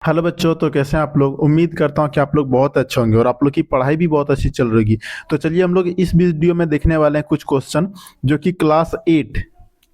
Hello बच्चों, तो कैसे हैं आप लोग। उम्मीद करता हूं कि आप लोग बहुत अच्छे होंगे और आप लोग की पढ़ाई भी बहुत अच्छी चल रही होगी। तो चलिए हम लोग इस वीडियो में देखने वाले हैं कुछ क्वेश्चन जो कि क्लास 8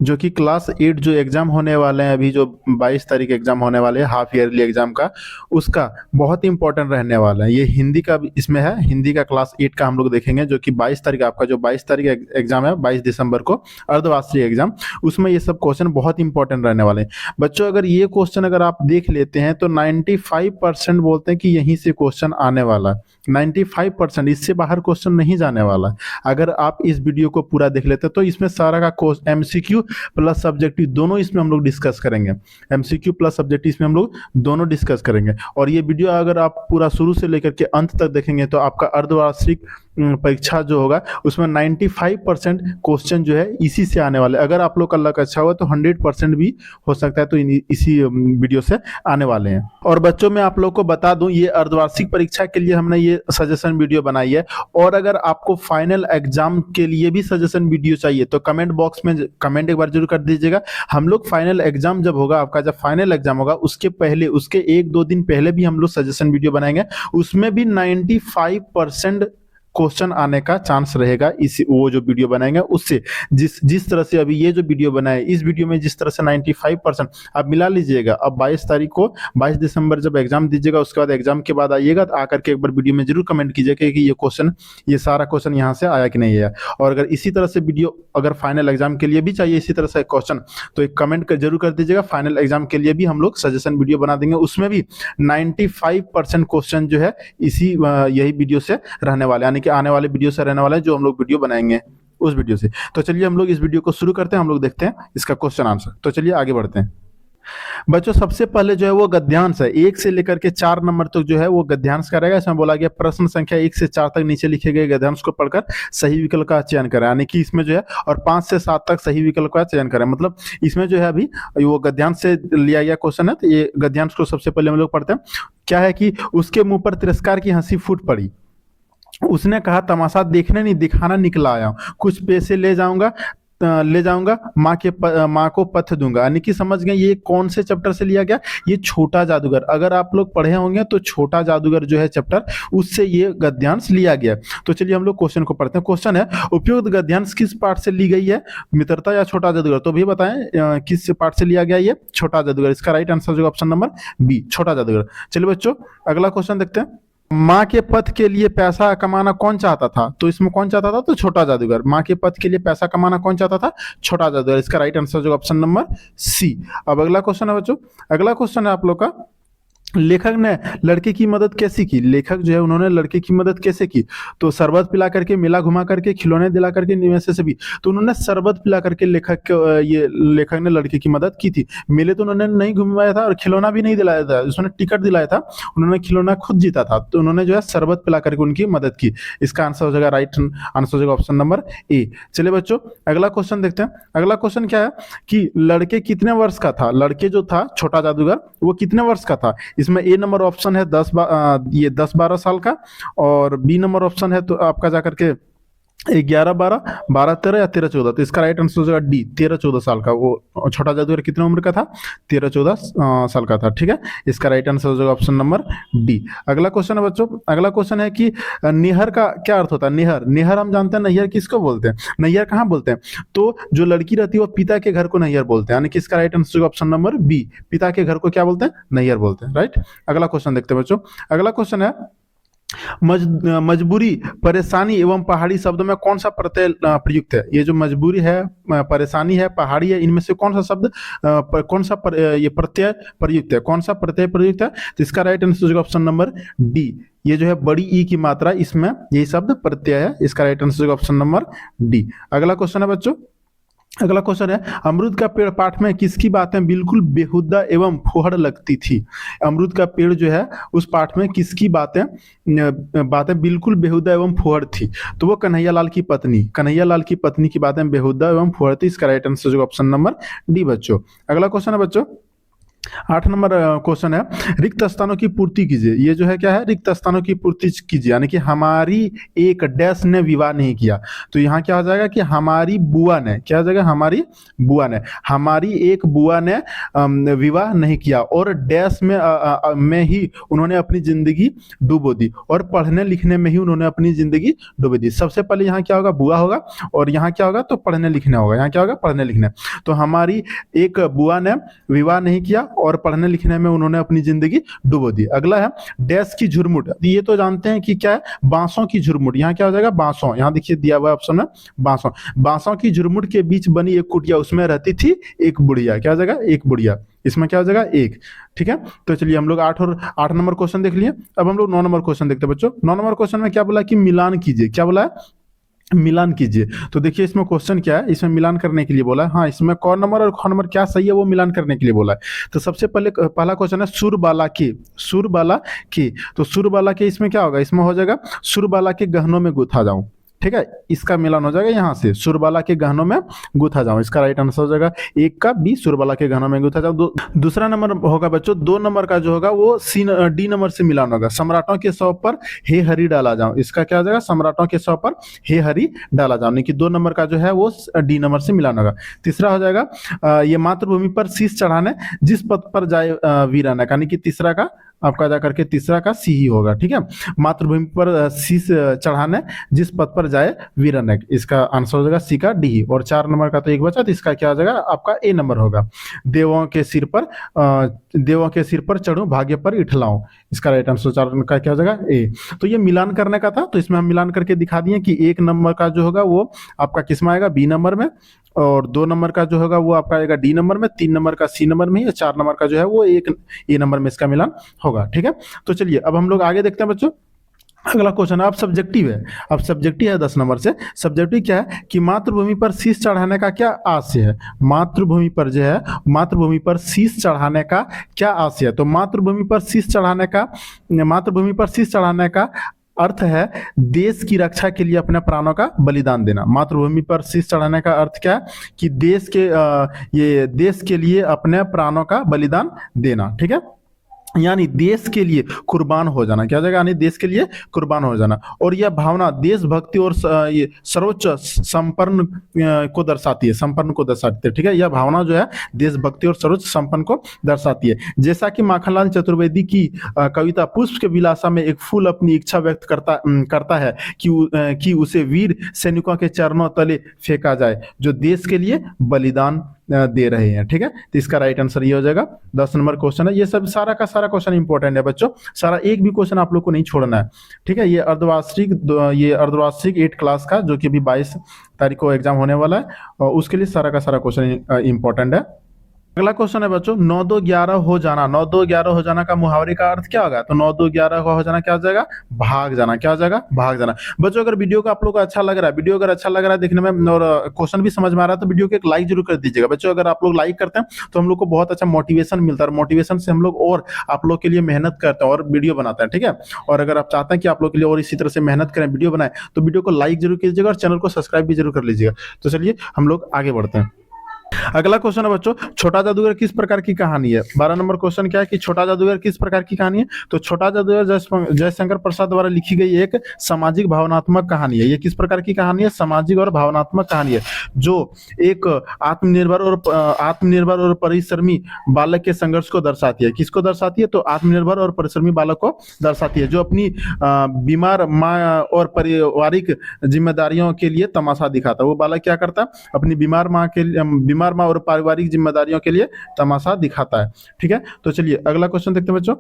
जो एग्जाम होने वाले हैं, अभी जो 22 तारीख एग्जाम होने वाले हैं हाफ ईयरली एग्जाम का, उसका बहुत इंपॉर्टेंट रहने वाला है। ये हिंदी का भी इसमें है, हिंदी का क्लास 8 का हम लोग देखेंगे, जो कि 22 तारीख आपका जो 22 तारीख एग्जाम है 22 दिसंबर को, अर्धवार्षिक एग्जाम, उसमें ये सब क्वेश्चन बहुत इंपॉर्टेंट रहने वाले हैं। बच्चों अगर ये क्वेश्चन अगर आप देख लेते हैं तो 95% बोलते हैं कि यहीं से क्वेश्चन आने वाला है। 95%, इससे बाहर क्वेश्चन नहीं जाने वाला है। अगर आप इस वीडियो को पूरा देख लेते हैं तो इसमें सारा का एमसीक्यू प्लस सब्जेक्टिव दोनों इसमें हम लोग डिस्कस करेंगे। एमसीक्यू प्लस सब्जेक्टिव इसमें हम लोग दोनों डिस्कस करेंगे। और ये वीडियो अगर आप पूरा शुरू से लेकर के अंत तक देखेंगे तो आपका अर्धवार्षिक परीक्षा जो होगा उसमें 95% क्वेश्चन जो है इसी से आने वाले। अगर आप लोग का लक अच्छा हुआ तो 100% भी हो सकता है, तो इसी वीडियो से आने वाले हैं। और बच्चों मैं आप लोग को बता दूं, ये अर्धवार्षिक परीक्षा के लिए हमने ये सजेशन वीडियो बनाई है। और अगर आपको फाइनल एग्जाम के लिए भी सजेशन वीडियो चाहिए तो कमेंट बॉक्स में कमेंट एक बार जरूर कर दीजिएगा। हम लोग फाइनल एग्जाम जब होगा, आपका जब फाइनल एग्जाम होगा उसके पहले, उसके 1-2 दिन पहले भी हम लोग सजेशन वीडियो बनाएंगे। उसमें भी 95% क्वेश्चन आने का चांस रहेगा। इस वो जो वीडियो बनाएंगे उससे, जिस जिस तरह से अभी ये जो वीडियो बनाए, इस वीडियो में जिस तरह से 95% आप मिला लीजिएगा। अब 22 तारीख को, 22 दिसंबर जब एग्जाम दीजिएगा, उसके बाद एग्जाम के बाद आइएगा तो आकर के एक बार वीडियो में जरूर कमेंट कीजिएगा कि ये क्वेश्चन, ये सारा क्वेश्चन यहाँ से आया कि नहीं आया। और अगर इसी तरह से वीडियो अगर फाइनल एग्जाम के लिए भी चाहिए इसी तरह से क्वेश्चन, तो एक कमेंट जरूर कर दीजिएगा। फाइनल एग्जाम के लिए भी हम लोग सजेशन वीडियो बना देंगे, उसमें भी 95% क्वेश्चन जो है इसी यही वीडियो से रहने वाले, यानी कि आने वाले वीडियो से रहने वाला है, जो हम लोग वीडियो बनाएंगे उस वीडियो से। तो चलिए हम लोग इस वीडियो को शुरू करते हैं, हम लोग देखते हैं इसका क्वेश्चन आंसर। तो चलिए आगे बढ़ते हैं। बच्चों सबसे पहले जो है वो गद्यांश है, 1 से लेकर के 4 नंबर तक जो है वो गद्यांश का रहेगा। इसमें बोला गया प्रश्न संख्या 1 से 4 तक नीचे लिखे गए गद्यांश को पढ़कर सही विकल्प का चयन करें, यानी कि इसमें जो है, और 5 से 7 तक सही विकल्प का चयन करें। मतलब इसमें जो है अभी वो गद्यांश से लिया गया क्वेश्चन है, तो ये गद्यांश को सबसे पहले हम लोग पढ़ते हैं। क्या है कि उसके मुंह पर तिरस्कार की हंसी फूट पड़ी। उसने कहा तमाशा देखने नहीं दिखाना निकला आया हूं, कुछ पैसे ले जाऊंगा माँ को पथ दूंगा। यानी कि समझ गए ये कौन से चैप्टर से लिया गया, ये छोटा जादूगर। अगर आप लोग पढ़े होंगे तो छोटा जादूगर जो है चैप्टर, उससे ये गद्यांश लिया गया। तो चलिए हम लोग क्वेश्चन को पढ़ते हैं। क्वेश्चन है उपयुक्त गद्यांश किस पाठ से ली गई है, मित्रता या छोटा जादूगर। तो भी बताएं किस पाठ से लिया गया ये, छोटा जादूगर। इसका राइट आंसर जो ऑप्शन नंबर बी, छोटा जादूगर। चलिए बच्चों अगला क्वेश्चन देखते हैं। माँ के पथ के लिए पैसा कमाना कौन चाहता था। तो इसमें कौन चाहता था, तो छोटा जादूगर। माँ के पथ के लिए पैसा कमाना कौन चाहता था, छोटा जादूगर। इसका राइट आंसर जो ऑप्शन नंबर सी। अब अगला क्वेश्चन है बच्चों, अगला क्वेश्चन है आप लोग का, लेखक ने लड़के की मदद कैसी की। लेखक जो है उन्होंने लड़के की मदद कैसे की, तो शरबत पिला करके, मेला घुमा करके, खिलौने दिला करके, में से भी। तो उन्होंने शरबत पिला करके लेखक ने लड़के की मदद की थी। मेले तो उन्होंने नहीं घुमाया था और खिलौना भी नहीं दिलाया था, उसने टिकट दिलाया था, उन्होंने खिलौना खुद जीता था। तो उन्होंने जो है शरबत पिला करके उनकी मदद की। इसका आंसर हो जाएगा, राइट आंसर हो जाएगा ऑप्शन नंबर ए। चलिए बच्चों अगला क्वेश्चन देखते हैं। अगला क्वेश्चन क्या है कि लड़के कितने वर्ष का था। लड़के जो था छोटा जादूगर वो कितने वर्ष का था। इसमें ए नंबर ऑप्शन है 10-12 साल का, और बी नंबर ऑप्शन है तो आपका जाकर के 11-12, 12-13 या 13-14। तो इसका राइट आंसर हो जाएगा डी, 13-14 साल का। वो छोटा जादूगर कितने उम्र का था, 13-14 साल का था। ठीक है, इसका राइट आंसर हो जाएगा ऑप्शन नंबर डी। अगला क्वेश्चन है बच्चों, अगला क्वेश्चन है कि निहर का क्या अर्थ होता है। निहर, निहर हम जानते हैं नैहर किसको बोलते हैं, नैहर कहाँ बोलते हैं, तो जो लड़की रहती है वो पिता के घर को नैहर बोलते हैं। यानी कि इसका right answer option number B, पिता के घर को क्या बोलते हैं, नैहर बोलते हैं। राइट, अगला क्वेश्चन देखते हैं बच्चों। अगला क्वेश्चन है मजबूरी, परेशानी एवं पहाड़ी शब्दों में कौन सा प्रत्यय प्रयुक्त है। ये जो मजबूरी है, परेशानी है, पहाड़ी है, इनमें से कौन सा शब्द ये प्रत्यय प्रयुक्त है, कौन सा प्रत्यय प्रयुक्त है। तो इसका right answer option number D, ये जो है बड़ी ई की मात्रा, इसमें यही शब्द प्रत्यय है। इसका right answer option number D. अगला क्वेश्चन है बच्चों, अगला क्वेश्चन है अमरूद का पेड़ पाठ में किसकी बातें बिल्कुल बेहुदा एवं फुहड़ लगती थी। अमरूद का पेड़ जो है उस पाठ में किसकी बातें बिल्कुल बेहुदा एवं फुहड़ थी। तो वो कन्हैया लाल की पत्नी की बातें बेहुदा एवं फुहड़ थी। इसका राइट आंसर जो ऑप्शन नंबर डी बच्चों। अगला क्वेश्चन है बच्चों, 8 नंबर क्वेश्चन है, रिक्त स्थानों की पूर्ति कीजिए। ये जो है क्या है, रिक्त स्थानों की पूर्ति कीजिए, यानी कि हमारी एक डैश ने विवाह नहीं किया। तो यहाँ क्या हो जाएगा कि हमारी बुआ ने, क्या हो जाएगा, हमारी बुआ ने, हमारी एक बुआ ने विवाह नहीं किया और डैश में ही उन्होंने अपनी जिंदगी डुबो दी, और पढ़ने लिखने में ही उन्होंने अपनी जिंदगी डुबो दी। सबसे पहले यहाँ क्या होगा, बुआ होगा, और यहाँ क्या होगा, तो पढ़ने लिखने होगा। यहाँ क्या होगा, पढ़ने लिखने। तो हमारी एक बुआ ने विवाह नहीं किया और पढ़ने लिखने में उन्होंने अपनी जिंदगी डुबो दी। अगला है डैश की झुरमुट। ये तो जानते हैं कि क्या है, बांसों की झुरमुट। यहाँ क्या हो जाएगा, बांसों। यहाँ देखिए दिया हुआ ऑप्शन है बांसों। बांसों की झुरमुट के बीच बनी एक कुटिया, उसमें रहती थी एक बुढ़िया। क्या हो जाएगा, एक बुढ़िया। इसमें क्या हो जाएगा, एक। ठीक है, तो चलिए हम लोग 8 नंबर क्वेश्चन देख लिए। अब हम लोग 9 नंबर क्वेश्चन देखते हैं बच्चों। 9 नंबर क्वेश्चन में क्या बोला कि मिलान कीजिए। क्या बोला है, मिलान कीजिए। तो देखिए इसमें क्वेश्चन क्या है, इसमें मिलान करने के लिए बोला है। हाँ, इसमें कौन नंबर और ख नंबर क्या सही है वो मिलान करने के लिए बोला है। तो सबसे पहले पहला क्वेश्चन है सुरबाला के, सुरबाला के। तो सुरबाला के इसमें क्या होगा, इसमें हो जाएगा सुरबाला के गहनों में गुथा जाऊं। ठीक है, इसका मिलान हो जाएगा यहाँ से, सुरबाला के गहनों में गुथा जाऊं। इसका राइट आंसर हो जाएगा एक का बी, सुरबाला के गहनों में गुथा जाऊं। दूसरा नंबर होगा बच्चों, 2 नंबर का जो होगा वो डी नंबर से मिलान होगा। सम्राटों के सौ पर हे हरि डाला जाऊं। इसका क्या हो जाएगा, सम्राटों के सौ पर हे हरि डाला जाऊं, कि 2 नंबर का जो है वो डी नंबर से मिलान होगा। तीसरा हो जाएगा ये मातृभूमि पर शीश चढ़ाने जिस पथ पर जाए वीराना, यानी कि तीसरा का आपका जाकर के तीसरा का सी ही होगा। ठीक है, मातृभूमि पर शीश चढ़ाने जिस पद पर जाए वीरन, इसका आंसर हो जाएगा सी का डी। और 4 नंबर का तो एक बचा, तो इसका क्या हो जाएगा, आपका ए नंबर होगा। देवों के सिर पर चढ़ूं भाग्य पर इठलाऊं। इसका राइट आंसर 4 नंबर का क्या हो जाएगा, ए। तो ये मिलान करने का था, तो इसमें हम मिलान करके दिखा दिए कि 1 नंबर का जो होगा वो आपका किसमें आएगा, बी नंबर में, और 2 नंबर का जो होगा वो आपका आएगा डी नंबर में, 3 नंबर का सी नंबर में, या 4 नंबर का जो है वो एक ए नंबर में इसका मिलान होगा। ठीक है, तो चलिए अब हम लोग आगे देखते हैं बच्चों। अगला क्वेश्चन है, अब सब्जेक्टिव है। अब सब्जेक्टिव है 10 नंबर से। सब्जेक्टिव क्या है कि मातृभूमि पर शीश चढ़ाने का क्या आशय है। मातृभूमि पर जो है, मातृभूमि पर शीश चढ़ाने का क्या आशय है। तो मातृभूमि पर शीश चढ़ाने का अर्थ है देश की रक्षा के लिए अपने प्राणों का बलिदान देना। मातृभूमि पर शीश चढ़ाने का अर्थ क्या है कि ये देश के लिए अपने प्राणों का बलिदान देना। ठीक है, यानी देश के लिए कुर्बान हो जाना। क्या हो जाएगा, यानी देश के लिए कुर्बान हो जाना। और यह भावना देशभक्ति और ये सर्वोच्च संपन्न को दर्शाती है, संपन्न को दर्शाती है। ठीक है, यह भावना जो है देशभक्ति और सर्वोच्च संपन्न को दर्शाती है। जैसा कि माखनलाल चतुर्वेदी की कविता पुष्प के विलासा में एक फूल अपनी इच्छा व्यक्त करता है कि उसे वीर सैनिकों के चरणों तले फेंका जाए जो देश के लिए बलिदान दे रहे हैं। ठीक है, तो इसका राइट आंसर ये हो जाएगा। 10 नंबर क्वेश्चन है। ये सब सारा का सारा क्वेश्चन इंपॉर्टेंट है बच्चों, सारा एक भी क्वेश्चन आप लोग को नहीं छोड़ना है। ठीक है, ये अर्धवार्षिक 8 क्लास का जो कि अभी 22 तारीख को एग्जाम होने वाला है, और उसके लिए सारा का सारा क्वेश्चन इंपॉर्टेंट है। अगला क्वेश्चन है बच्चों, 9 2 11 हो जाना। 9 2 11 हो जाना का मुहावरे का अर्थ क्या होगा। तो 9 2 11 हो जाना क्या हो जाएगा, भाग जाना। क्या हो जाएगा, भाग जाना। बच्चों अगर वीडियो का आप लोग को अच्छा लग रहा है, वीडियो अगर अच्छा लग रहा है देखने में और क्वेश्चन भी समझ में आ रहा है, तो वीडियो को एक लाइक जरूर कर दीजिएगा बच्चों। अगर आप लोग लाइक करते हैं तो हम लोग को बहुत अच्छा मोटिवेशन मिलता है, और मोटिवेशन से हम लोग और आप लोग के लिए मेहनत करते हैं और वीडियो बनाते हैं। ठीक है, और अगर आप चाहते हैं कि आप लोग के लिए और इसी तरह से मेहनत करें, वीडियो बनाए, तो वीडियो को लाइक जरूर कीजिएगा और चैनल को सब्सक्राइब भी जरूर कर लीजिएगा। तो चलिए हम लोग आगे बढ़ते हैं। अगला क्वेश्चन है बच्चों, छोटा जादूगर किस प्रकार की कहानी है। 12 नंबर क्वेश्चन क्या है कि छोटा जादूगर किस प्रकार की कहानी है। तो छोटा जादूगर जयशंकर प्रसाद द्वारा लिखी गई एक सामाजिक भावनात्मक कहानी है। ये किस प्रकार की कहानी है, सामाजिक और भावनात्मक कहानी है, जो एक आत्मनिर्भर और परिश्रमी बालक के संघर्ष को दर्शाती है। किसको दर्शाती है, तो आत्मनिर्भर और परिश्रमी बालक को दर्शाती है, जो अपनी बीमार माँ और पारिवारिक जिम्मेदारियों के लिए तमाशा दिखाता है। वो बालक क्या करता है, अपनी बीमार माँ और पारिवारिक जिम्मेदारियों के लिए तमाशा दिखाता है। ठीक है, तो चलिए अगला क्वेश्चन देखते हैं बच्चों।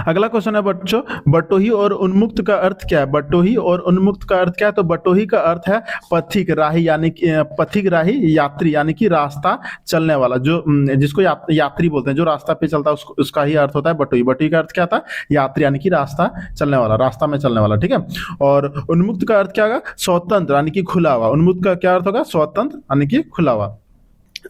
अगला क्वेश्चन है बच्चों, बटोही और उन्मुक्त का अर्थ क्या है। बटोही और उन्मुक्त का अर्थ क्या है। तो बटोही का अर्थ है पथिक राही, यानी कि पथिक राही यात्री, यानी कि रास्ता चलने वाला, जो जिसको यात्री बोलते हैं, जो रास्ता पे चलता है उसका ही अर्थ होता है बटोही। बटोही का अर्थ क्या था, यात्री, यानी कि रास्ता चलने वाला, रास्ता में चलने वाला। ठीक है, और उन्मुक्त का अर्थ क्या होगा, स्वतंत्र, यानी कि खुला हुआ। उन्मुक्त का क्या अर्थ होगा, स्वतंत्र, यानी कि खुला हुआ।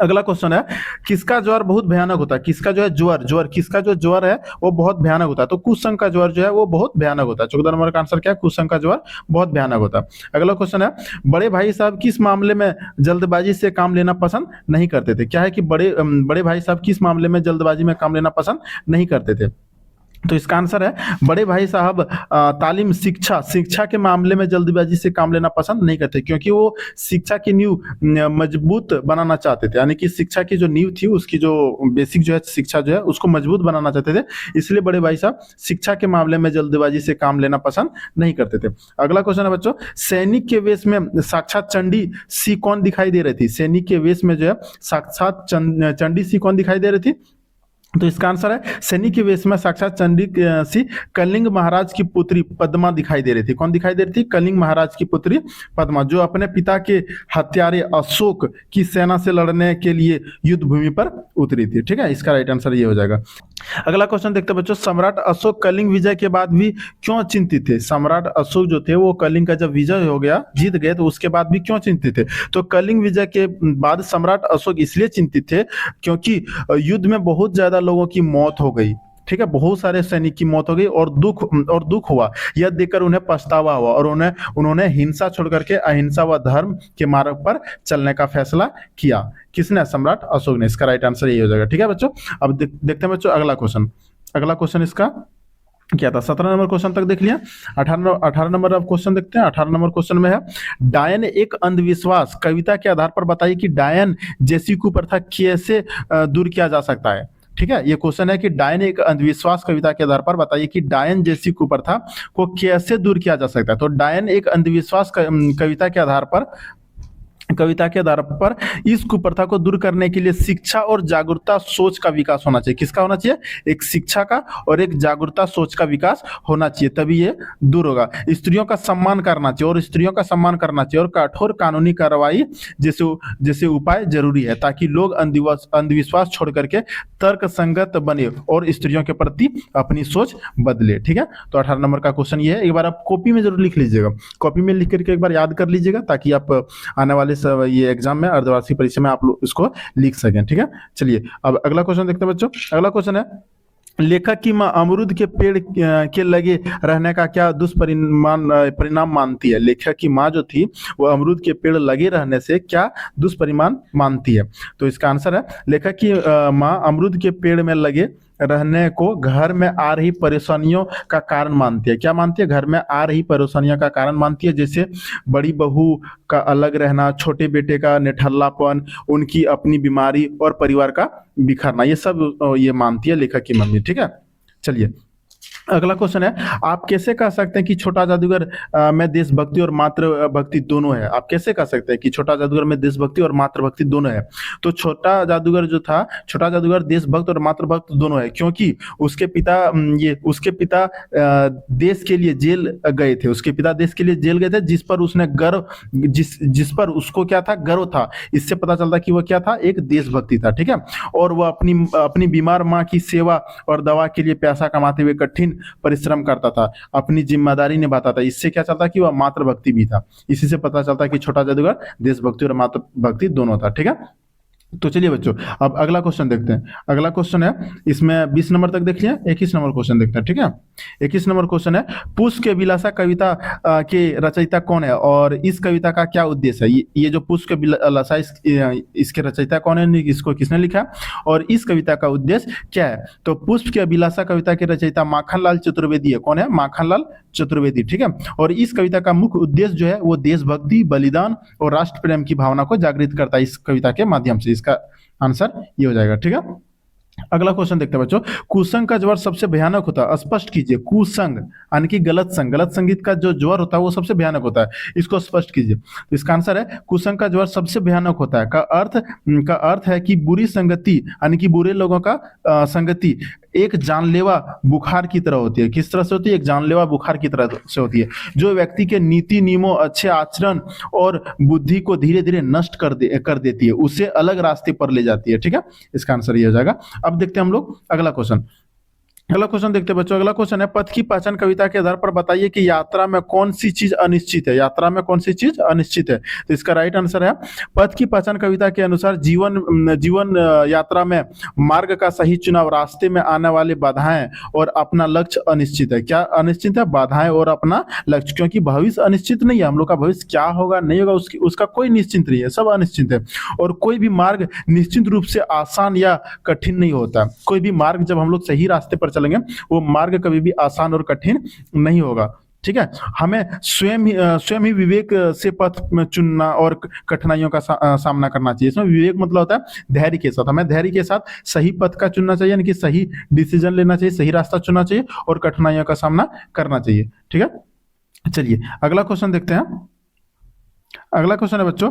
अगला क्वेश्चन है, किसका ज्वर बहुत भयानक होता है? किसका जो है ज्वर, ज्वर किसका जो ज्वर है वो बहुत भयानक होता है? तो कुसंग का ज्वर जो है वो बहुत भयानक होता है। 14 नंबर का आंसर क्या है? कुसंग का ज्वर बहुत भयानक होता है। अगला क्वेश्चन है, बड़े भाई साहब किस मामले में जल्दबाजी से काम लेना पसंद नहीं करते थे? क्या है कि बड़े भाई साहब किस मामले में जल्दबाजी में काम लेना पसंद नहीं करते थे? तो इसका आंसर है, बड़े भाई साहब तालीम शिक्षा शिक्षा के मामले में जल्दबाजी से काम लेना पसंद नहीं करते, क्योंकि वो शिक्षा की नींव मजबूत बनाना चाहते थे। यानी कि शिक्षा की जो नींव थी, उसकी जो बेसिक जो है शिक्षा जो है उसको मजबूत बनाना चाहते थे, इसलिए बड़े भाई साहब शिक्षा के मामले में जल्दबाजी से काम लेना पसंद नहीं करते थे। अगला क्वेश्चन है बच्चों, सैनिक के वेश में साक्षात चंडी सी कौन दिखाई दे रही थी? सैनिक के वेश में जो है साक्षात चंडी सी कौन दिखाई दे रही थी? तो इसका आंसर है, सैनिक के वेश में साक्षात चंडी सी कलिंग महाराज की पुत्री पद्मा दिखाई दे रही थी। कौन दिखाई दे रही थी? कलिंग महाराज की पुत्री पद्मा, जो अपने पिता के हत्यारे अशोक की सेना से लड़ने के लिए युद्ध भूमि पर उतरी थी। ठीक है, इसका राइट आंसर ये हो जाएगा। अगला क्वेश्चन देखते हैं बच्चों, सम्राट अशोक कलिंग विजय के बाद भी क्यों चिंतित थे? सम्राट अशोक जो थे वो कलिंग का जब विजय हो गया, जीत गए, तो उसके बाद भी क्यों चिंतित थे? तो कलिंग विजय के बाद सम्राट अशोक इसलिए चिंतित थे क्योंकि युद्ध में बहुत ज्यादा लोगों की मौत हो गई। ठीक है, बहुत सारे सैनिक की मौत हो गई और दुख हुआ। यह देखकर उन्हें पछतावा हुआ और उन्होंने हिंसा छोड़ करके अहिंसा व धर्म के मार्ग पर चलने का फैसला किया। किसने? सम्राट अशोक ने। इसका राइट आंसर यही हो जाएगा। ठीक है बच्चों, अब देखते हैं बच्चों अगला क्वेश्चन। अगला क्वेश्चन इसका क्या था? 17 नंबर क्वेश्चन तक देख लिया। 18 नंबर अब क्वेश्चन देखते हैं। 18 नंबर क्वेश्चन में है, डायन एक अंधविश्वास कविता के आधार पर बताइए कि डायन जैसी कुप्रथा कैसे दूर किया जा सकता है। ठीक है, ये क्वेश्चन है कि डायन एक अंधविश्वास कविता के आधार पर बताइए कि डायन जैसी कुप्रथा को कैसे दूर किया जा सकता है। तो डायन एक अंधविश्वास कविता के आधार पर इस कुप्रथा को दूर करने के लिए शिक्षा और जागरूकता सोच का विकास होना चाहिए। किसका होना चाहिए? एक शिक्षा का और एक जागरूकता सोच का विकास होना चाहिए, तभी ये दूर होगा। स्त्रियों का सम्मान करना चाहिए और स्त्रियों का सम्मान करना चाहिए और कठोर कानूनी कार्रवाई जैसे उपाय जरूरी है, ताकि लोग अंधविश्वास छोड़ करके तर्क संगत बने और स्त्रियों के प्रति अपनी सोच बदले। ठीक है, तो 18 नंबर का क्वेश्चन ये है। एक बार आप कॉपी में जरूर लिख लीजिएगा, कॉपी में लिख करके एक बार याद कर लीजिएगा, ताकि आप आने वाले ये एग्जाम में अर्धवार्षिक परीक्षा में आप लोग इसको लिख सकें। ठीक है, चलिए अब अगला क्वेश्चन देखते हैं बच्चों। अगला क्वेश्चन है, लेखक की मां अमरूद के पेड़ के लगे रहने का क्या परिणाम मानती है? लेखक की मां जो थी वो अमरूद के पेड़ लगे रहने से क्या दुष्परिणाम मानती है? तो इसका आंसर है, लेखक की मां अमरूद के पेड़ में लगे रहने को घर में आ रही परेशानियों का कारण मानती है। क्या मानती है? घर में आ रही परेशानियों का कारण मानती है, जैसे बड़ी बहू का अलग रहना, छोटे बेटे का निठल्लापन, उनकी अपनी बीमारी और परिवार का बिखरना, ये सब ये मानती है लेखक की मम्मी। ठीक है, चलिए अगला क्वेश्चन है, आप कैसे कह सकते हैं कि छोटा जादूगर में देशभक्ति और मातृभक्ति दोनों है? आप कैसे कह सकते हैं कि छोटा जादूगर में देशभक्ति और मातृभक्ति दोनों है? तो छोटा जादूगर जो था, छोटा जादूगर देशभक्त और मातृभक्त दोनों है, क्योंकि उसके पिता देश के लिए जेल गए थे। उसके पिता देश के लिए जेल गए थे, जिस पर उसने गर्व जिस पर उसको क्या था? गर्व था। इससे पता चलता कि वो क्या था? एक देशभक्ति था। ठीक है, और वह अपनी बीमार माँ की सेवा और दवा के लिए पैसा कमाते हुए कठिन परिश्रम करता था, अपनी जिम्मेदारी निभाता था। इससे क्या चलता कि वह मातृभक्ति भी था। इसी से पता चलता कि छोटा जादूगर देशभक्ति और मातृभक्ति दोनों था। ठीक है, तो चलिए बच्चों अब अगला क्वेश्चन देखते हैं। अगला क्वेश्चन है, इसमें 20 नंबर तक देख लिया। 21 नंबर क्वेश्चन देखते हैं। ठीक है, 21 नंबर क्वेश्चन है, पुष्प के अभिलाषा कविता के रचयिता कौन है और इस कविता का क्या उद्देश्य है? ये जो पुष्प के अभिलाषा इसके रचयिता कौन है, इसको किसने लिखा और इस कविता का उद्देश्य क्या है? तो पुष्प के अभिलाषा कविता के रचयिता माखनलाल चतुर्वेदी है। कौन है? माखनलाल चतुर्वेदी। ठीक है, और इस कविता का मुख्य उद्देश्य जो है वो देशभक्ति, बलिदान और राष्ट्र प्रेम की भावना को जागृत करता है इस कविता के माध्यम से। इसका आंसर ये हो जाएगा। ठीक है, अगला क्वेश्चन देखते हैं बच्चों, कुसंग का ज्वर सबसे भयानक होता है, स्पष्ट कीजिए। कुसंग यानी कि गलत संगीत का जो ज्वर होता है वो सबसे भयानक होता है, इसको स्पष्ट कीजिए। तो इसका आंसर है, कुसंग का ज्वर सबसे भयानक होता है का अर्थ है कि बुरी संगति यानी कि बुरे लोगों का संगति एक जानलेवा बुखार की तरह होती है। किस तरह से होती है? एक जानलेवा बुखार की तरह से होती है, जो व्यक्ति के नीति नियमों, अच्छे आचरण और बुद्धि को धीरे धीरे नष्ट कर देती है, उसे अलग रास्ते पर ले जाती है। ठीक है, इसका आंसर ये हो जाएगा। अब देखते हैं हम लोग अगला क्वेश्चन। अगला क्वेश्चन देखते हैं बच्चों। अगला क्वेश्चन है, पथ की पहचान कविता के आधार पर बताइए कि यात्रा में कौन सी चीज अनिश्चित है। यात्रा में कौन सी चीज अनिश्चित है? तो इसका राइट आंसर है, पथ की पहचान कविता के अनुसार जीवन यात्रा में मार्ग का सही चुनाव, रास्ते में आने वाली बाधाएं और अपना लक्ष्य अनिश्चित है। क्या अनिश्चित है? बाधाएं और अपना लक्ष्य, क्योंकि भविष्य अनिश्चित नहीं है। हम लोग का भविष्य क्या होगा नहीं होगा उसका कोई निश्चित नहीं है, सब अनिश्चित है। और कोई भी मार्ग निश्चित रूप से आसान या कठिन नहीं होता। कोई भी मार्ग, जब हम लोग सही रास्ते पर चलेंगे, वो मार्ग कभी भी आसान और कठिन नहीं होगा। ठीक है, हमें स्वयं ही विवेक से पथ में चुनना और कठिनाइयों का सामना करना चाहिए। इसमें विवेक मतलब होता है धैर्य के साथ, हमें धैर्य के साथ सही पथ का चुनना चाहिए, यानी कि सही डिसीजन लेना चाहिए, सही रास्ता चुनना चाहिए और कठिनाइयों का सामना करना चाहिए। ठीक है, चलिए अगला क्वेश्चन देखते हैं। अगला क्वेश्चन है बच्चों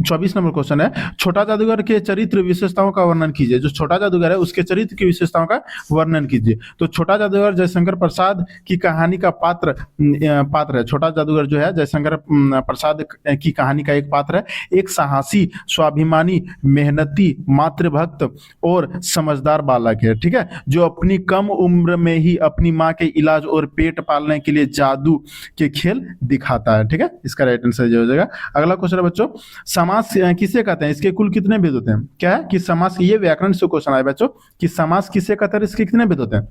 24 नंबर क्वेश्चन है, छोटा जादूगर के चरित्र विशेषताओं का वर्णन कीजिए। जो छोटा जादूगर है उसके चरित्र की विशेषताओं का वर्णन कीजिए। तो छोटा जादूगर जयशंकर प्रसाद की कहानी का पात्र है। छोटा जादूगर जो है जयशंकर प्रसाद की कहानी का एक पात्र है। एक साहसी, स्वाभिमानी, मेहनती, मातृभक्त और समझदार बालक है। ठीक है, जो अपनी कम उम्र में ही अपनी माँ के इलाज और पेट पालने के लिए जादू के खेल दिखाता है। ठीक है, इसका राइट आंसर हो जाएगा। अगला क्वेश्चन है बच्चों, समास किसे कहते हैं? इसके कुल कितने भेद होते हैं? क्या है कि समास, ये व्याकरण से क्वेश्चन आया बच्चों कि समास किसे कहते हैं, इसके कितने भेद होते हैं?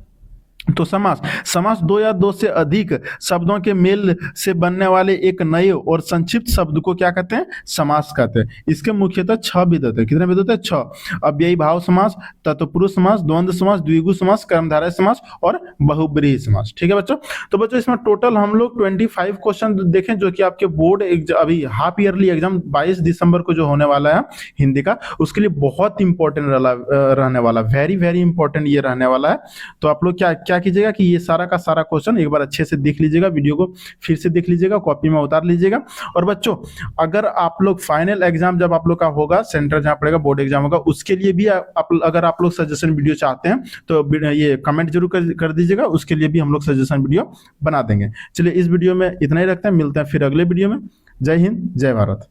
तो समास दो या दो से अधिक शब्दों के मेल से बनने वाले एक नए और संक्षिप्त शब्द को क्या कहते हैं? समास कहते हैं। इसके मुख्यतः 6 भेद होते हैं। कितने भेद होते हैं? 6। अव्ययी भाव समास, तत्पुरुष समास, द्वंद्व समास, द्विगु समास, कर्मधारय समास और बहुब्रीहि समास। ठीक है बच्चों, तो बच्चों इसमें टोटल हम लोग 25 क्वेश्चन देखें, जो कि आपके बोर्ड अभी हाफ ईयरली एग्जाम 22 दिसंबर को जो होने वाला है हिंदी का, उसके लिए बहुत इंपॉर्टेंट रहने वाला, वेरी वेरी इंपॉर्टेंट ये रहने वाला है। तो आप लोग क्या कीजिएगा कि ये सारा का सारा क्वेश्चन एक बार अच्छे से देख लीजिएगा, वीडियो को फिर से देख लीजिएगा, कॉपी में उतार लीजिएगा। और बच्चों अगर आप लोग फाइनल एग्जाम जब आप लोग का होगा, सेंटर जहां पड़ेगा, बोर्ड एग्जाम होगा, उसके लिए भी अगर आप लोग सजेशन वीडियो चाहते हैं तो ये कमेंट जरूर कर दीजिएगा, उसके लिए भी हम लोग सजेशन वीडियो बना देंगे। चलिए इस वीडियो में इतना ही रखते हैं, मिलते हैं फिर अगले वीडियो में। जय हिंद, जय भारत।